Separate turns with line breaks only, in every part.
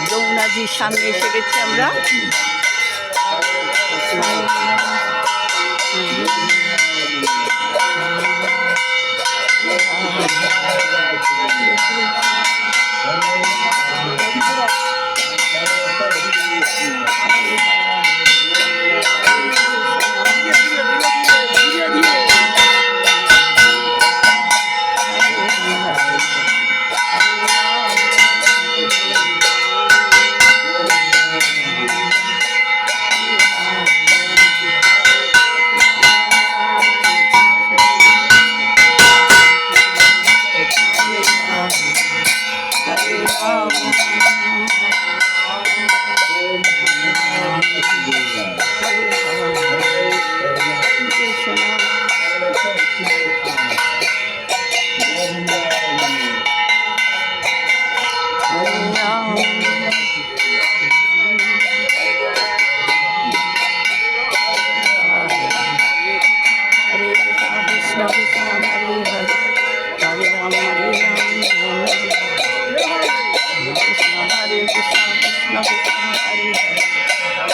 যমুনাজির সামনে এসে গেছি আমরা।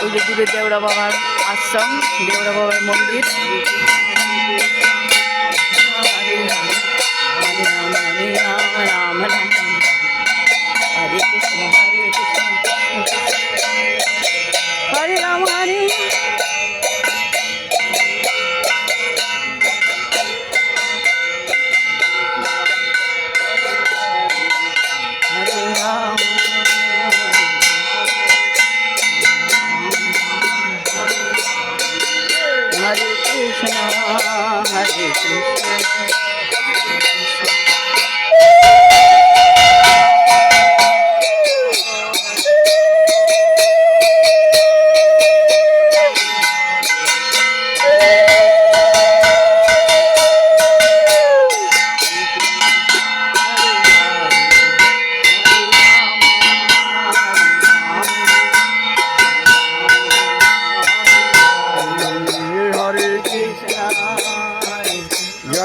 ওই যে দূরে দেওড়া বাবার আশ্রম, দেওড়া বাবার মন্দির। হরে রাম হরে রাম হরে রাম রাম রাম হরে কৃষ্ণ হরে কৃষ্ণ হরে রাম হরে Hare Krishna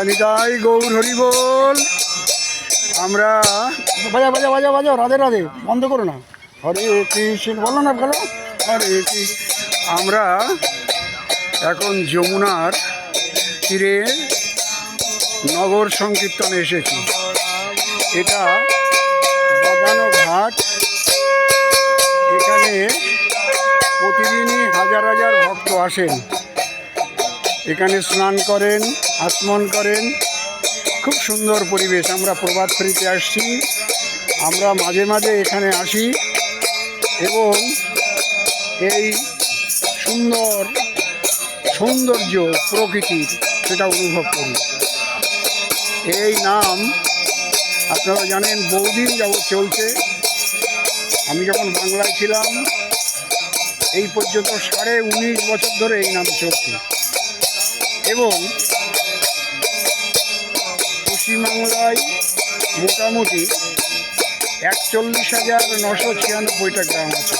নিতাই গৌর হরি বল। আমরা বাজা বাজা বাজা বাজাও, রাধে রাধে, বন্ধ করো না। হরে কৃষ্ণ বলো না, বলো হরে কৃষ্ণ। আমরা এখন যমুনার তীরে নগর সংকীর্তনে এসেছি। এটা বাঁধানো ঘাট। এখানে প্রতিদিনই হাজার হাজার ভক্ত আসেন, এখানে স্নান করেন, আচমন করেন। খুব সুন্দর পরিবেশ। আমরা প্রভাত ফেরিতে আসছি, আমরা মাঝে মাঝে এখানে আসি এবং এই সৌন্দর্য প্রকৃতির সেটা অনুভব করি। এই নাম আপনারা জানেন বহুদিন যাবৎ চলছে। আমি যখন বাংলায় ছিলাম এই পর্যন্ত 19.5 বছর ধরে এই নাম চলছে এবং পশ্চিমবাংলায় মোটামুটি 41,996টা গ্রাম আছে।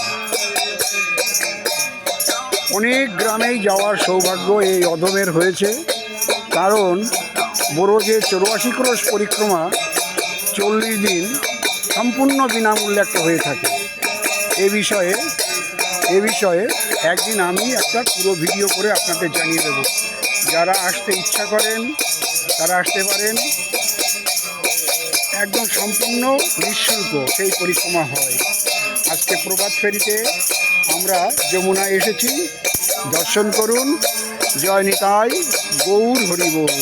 অনেক গ্রামেই যাওয়ার সৌভাগ্য এই অধমের হয়েছে, কারণ বড়জের 84 ক্রোশ পরিক্রমা 40 দিন সম্পূর্ণ বিনামূল্যে একটা হয়ে থাকে। এ বিষয়ে একদিন আমি একটা পুরো ভিডিও করে আপনাদের জানিয়ে দেব। যারা আসতে ইচ্ছা করেন তারা আসতে পারেন। একদম সম্পূর্ণ নিঃশুল্ক সেই পরিক্রমা হয়। আজকে প্রভাত ফেরিতে আমরা যমুনা এসেছি, দর্শন করুন। জয় নিতাই গৌর হরি বল।